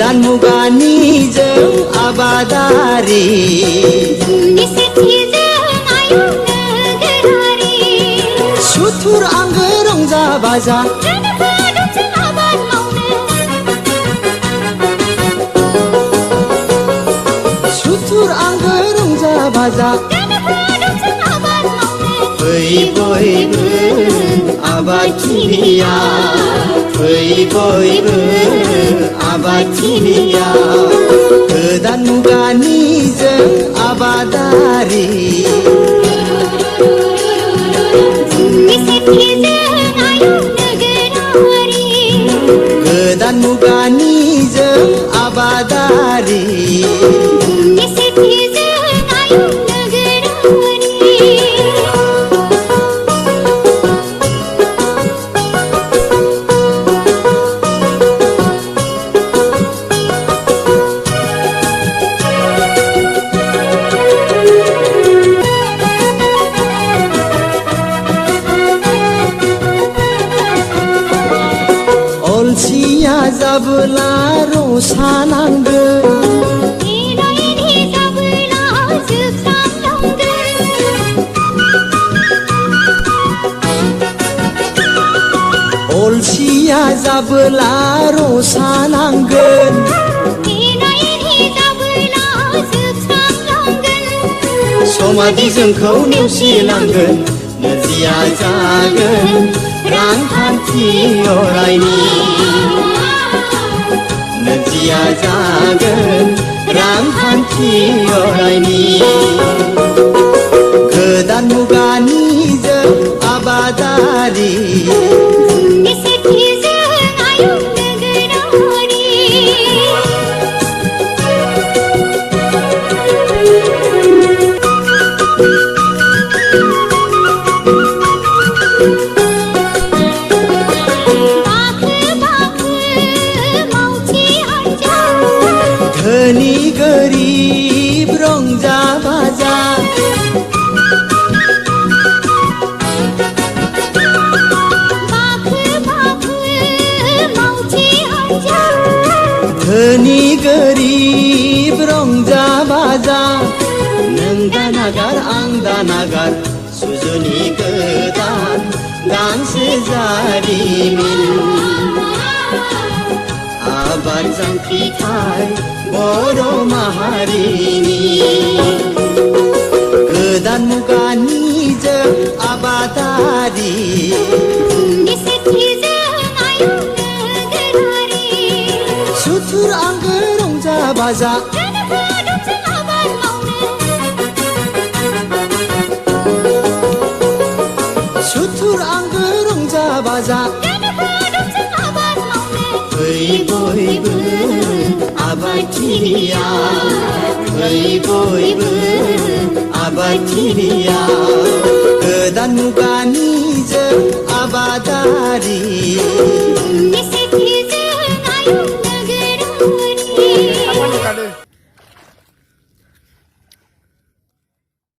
गोदान मुगानिजों आबादारि फुंनि सेथिजों आयं नोगोरारि सुथुर आंगो रंजा बाजा गोनोखो आदबजों आबाद मावनो सुथुर आंगो रंजा बाजा गोनोखो आदबजों आबाद मावनो फै बयबो आबादथिलियाव फै बयबो आबादथिलियाव गोदान मुगानिजों आबादारि फुंनि सेथिजों आयं नोगोरारि गोदान मुगानिजों आबादारि फुंनि सेथिजों आयं नोगोरारि अलसिया जाबोला रसा नांगोन एनायनि जाबोला जोबस्रांलांगोन अलसिया जाबोला रसा नांगोन एनायनि जाबोला जोबस्रांलांगोन समादि जोंखौ नेवसिलांगोन नोरजिया जागोन रांखान्थि अरायनि नोरजिया जागोन रांखान्थि अरायनि गोदान मुगानिजों आबादारि फुंनि सेथिजों आयं नोगोरारि धनी गरिब रंजा बाजा धनी गरिब रंजा बाजा नों दानागार आं दानागार सुजुनि गोदान गांसे जारिमिन आबाद जांख्रिथाय बर' माहारिनि गोदान मुगानिजों आबादारि फुंनि सेथिजों आयं नोगोरारि सुथुर आंगो रंजा बाजा गोनोखो आदबजों आबाद मावनो सुथुर आंगो रंजा बाजा गोनोखो आदबजों आबाद मावनो फै बयबो आबादथिलियाव फै बयबो आबादथिलियाव गोदान मुगानिजों आबादारि फुंनि सेथिजों आयं नोगोरारि